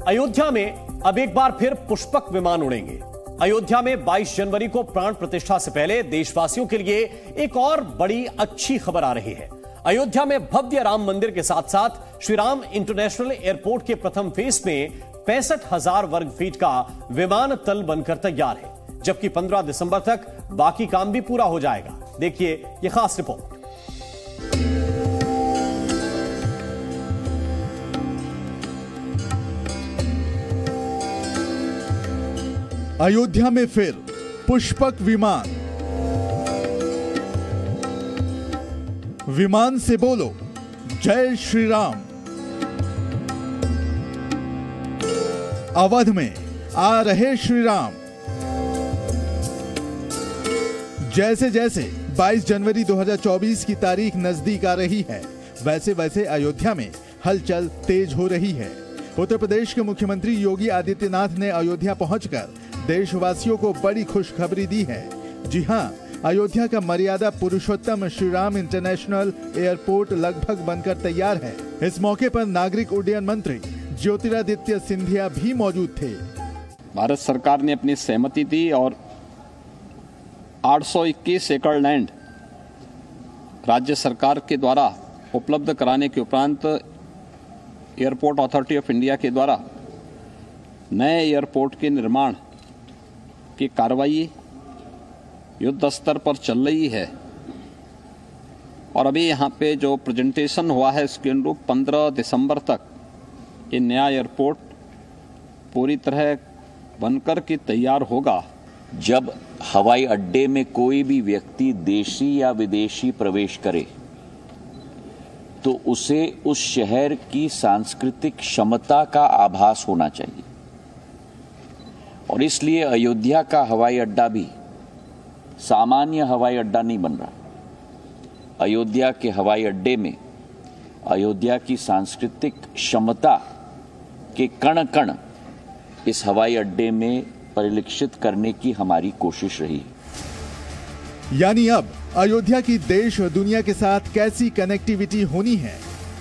अयोध्या में अब एक बार फिर पुष्पक विमान उड़ेंगे। अयोध्या में 22 जनवरी को प्राण प्रतिष्ठा से पहले देशवासियों के लिए एक और बड़ी अच्छी खबर आ रही है। अयोध्या में भव्य राम मंदिर के साथ साथ श्री राम इंटरनेशनल एयरपोर्ट के प्रथम फेज में 65,000 वर्ग फीट का विमानतल बनकर तैयार है, जबकि 15 दिसंबर तक बाकी काम भी पूरा हो जाएगा। देखिए यह खास रिपोर्ट। अयोध्या में फिर पुष्पक विमान। विमान से बोलो जय श्री राम। अवध में आ रहे श्री राम। जैसे जैसे 22 जनवरी 2024 की तारीख नजदीक आ रही है, वैसे वैसे अयोध्या में हलचल तेज हो रही है। उत्तर प्रदेश के मुख्यमंत्री योगी आदित्यनाथ ने अयोध्या पहुंचकर देशवासियों को बड़ी खुशखबरी दी है। जी हां, अयोध्या का मर्यादा पुरुषोत्तम श्री राम इंटरनेशनल एयरपोर्ट लगभग बनकर तैयार है। इस मौके पर नागरिक उड्डयन मंत्री ज्योतिरादित्य सिंधिया भी मौजूद थे। भारत सरकार ने अपनी सहमति दी और 821 एकड़ लैंड राज्य सरकार के द्वारा उपलब्ध कराने के उपरांत एयरपोर्ट अथॉरिटी ऑफ इंडिया के द्वारा नए एयरपोर्ट के निर्माण की कार्रवाई युद्ध स्तर पर चल रही है और अभी यहाँ पे जो प्रेजेंटेशन हुआ है इसके अनुरूप 15 दिसंबर तक ये नया एयरपोर्ट पूरी तरह बनकर के तैयार होगा। जब हवाई अड्डे में कोई भी व्यक्ति देशी या विदेशी प्रवेश करे तो उसे उस शहर की सांस्कृतिक क्षमता का आभास होना चाहिए और इसलिए अयोध्या का हवाई अड्डा भी सामान्य हवाई अड्डा नहीं बन रहा। अयोध्या के हवाई अड्डे में अयोध्या की सांस्कृतिक क्षमता के कण कण इस हवाई अड्डे में परिलक्षित करने की हमारी कोशिश रही है। यानी अब अयोध्या की देश और दुनिया के साथ कैसी कनेक्टिविटी होनी है।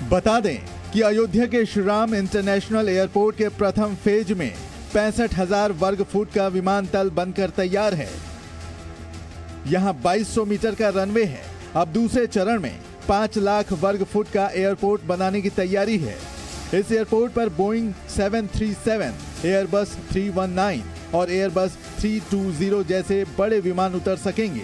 बता दें कि अयोध्या के श्री राम इंटरनेशनल एयरपोर्ट के प्रथम फेज में 65,000 वर्ग फुट का विमानतल बनकर तैयार है। यहां 2200 मीटर का रनवे है। अब दूसरे चरण में 5 लाख वर्ग फुट का एयरपोर्ट बनाने की तैयारी है। इस एयरपोर्ट पर बोइंग 737, एयरबस 319 और एयरबस 320 जैसे बड़े विमान उतर सकेंगे।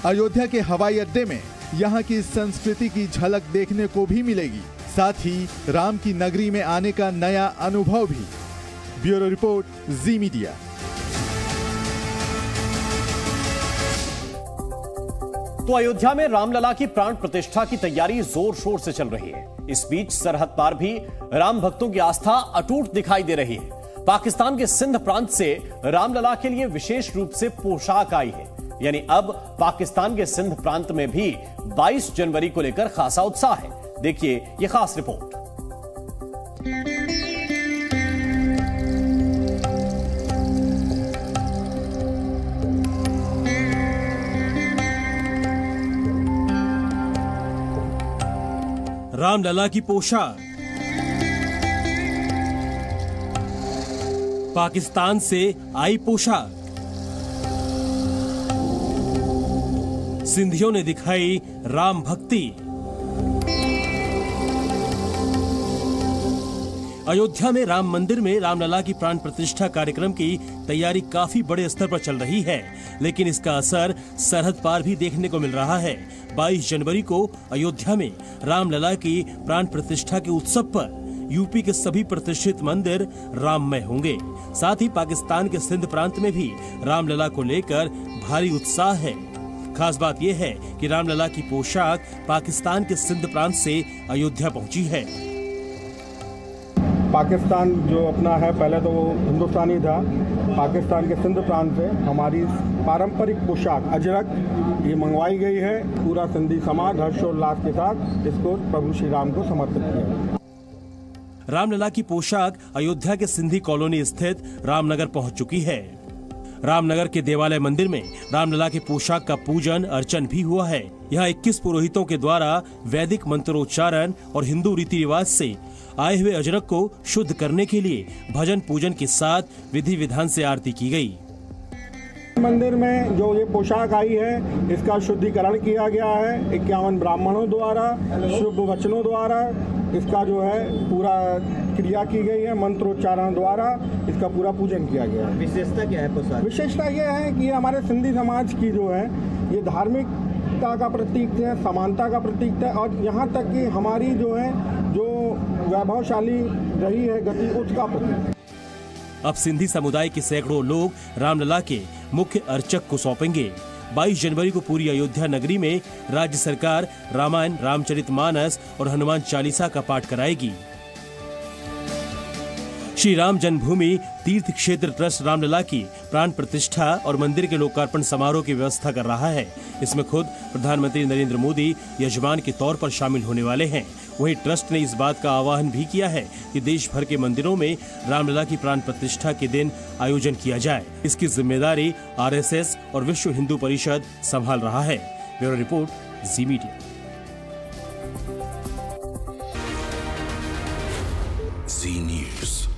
अयोध्या के हवाई अड्डे में यहाँ की संस्कृति की झलक देखने को भी मिलेगी, साथ ही राम की नगरी में आने का नया अनुभव भी। ब्यूरो रिपोर्ट, जी मीडिया। तो अयोध्या में रामलला की प्राण प्रतिष्ठा की तैयारी जोर शोर से चल रही है। इस बीच सरहद पार भी राम भक्तों की आस्था अटूट दिखाई दे रही है। पाकिस्तान के सिंध प्रांत से रामलला के लिए विशेष रूप से पोशाक आई है। यानी अब पाकिस्तान के सिंध प्रांत में भी 22 जनवरी को लेकर खासा उत्साह है। देखिए यह खास रिपोर्ट। रामलला की पोशाक पाकिस्तान से आई पोशाक, सिंधियों ने दिखाई राम भक्ति। अयोध्या में राम मंदिर में रामलला की प्राण प्रतिष्ठा कार्यक्रम की तैयारी काफी बड़े स्तर पर चल रही है, लेकिन इसका असर सरहद पार भी देखने को मिल रहा है। 22 जनवरी को अयोध्या में रामलला की प्राण प्रतिष्ठा के उत्सव पर यूपी के सभी प्रतिष्ठित मंदिर राममय होंगे। साथ ही पाकिस्तान के सिंध प्रांत में भी रामलला को लेकर भारी उत्साह है। खास बात यह है कि रामलला की पोशाक पाकिस्तान के सिंध प्रांत से अयोध्या पहुंची है। पाकिस्तान जो अपना है, पहले तो वो हिंदुस्तानी था, पाकिस्तान के सिंध प्रांत से हमारी पारंपरिक पोशाक अजरक ये मंगवाई गई है। पूरा सिंधी समाज हर्षोल्लास के साथ इसको प्रभु श्री राम को समर्पित किया। रामलला की पोशाक अयोध्या के सिंधी कॉलोनी स्थित रामनगर पहुंच चुकी है। रामनगर के देवालय मंदिर में रामलला के पोशाक का पूजन अर्चन भी हुआ है। यहाँ 21 पुरोहितों के द्वारा वैदिक मंत्रोच्चारण और हिंदू रीति रिवाज से आए हुए अजरक को शुद्ध करने के लिए भजन पूजन के साथ विधि विधान से आरती की गई। मंदिर में जो ये पोशाक आई है इसका शुद्धिकरण किया गया है 51 ब्राह्मणों द्वारा, शुभ वचनों द्वारा इसका जो है पूरा क्रिया की गई है, मंत्रोच्चारण द्वारा इसका पूरा पूजन किया गया है। विशेषता क्या है पोशाक? विशेषता ये है कि हमारे सिंधी समाज की जो है ये धार्मिकता का प्रतीक है, समानता का प्रतीक है और यहाँ तक कि हमारी जो है जो वैभवशाली रही है गति उसका प्रतीक है। अब सिंधी समुदाय के सैकड़ों लोग रामलला के मुख्य अर्चक को सौंपेंगे। 22 जनवरी को पूरी अयोध्या नगरी में राज्य सरकार रामायण, रामचरितमानस और हनुमान चालीसा का पाठ कराएगी। श्री राम जन्मभूमि तीर्थ क्षेत्र ट्रस्ट रामलला की प्राण प्रतिष्ठा और मंदिर के लोकार्पण समारोह की व्यवस्था कर रहा है। इसमें खुद प्रधानमंत्री नरेंद्र मोदी यजमान के तौर पर शामिल होने वाले हैं। वहीं ट्रस्ट ने इस बात का आह्वान भी किया है कि देश भर के मंदिरों में रामलला की प्राण प्रतिष्ठा के दिन आयोजन किया जाए। इसकी जिम्मेदारी RSS और विश्व हिंदू परिषद संभाल रहा है। ब्यूरो रिपोर्ट, जी मीडिया। जी न्यूज़।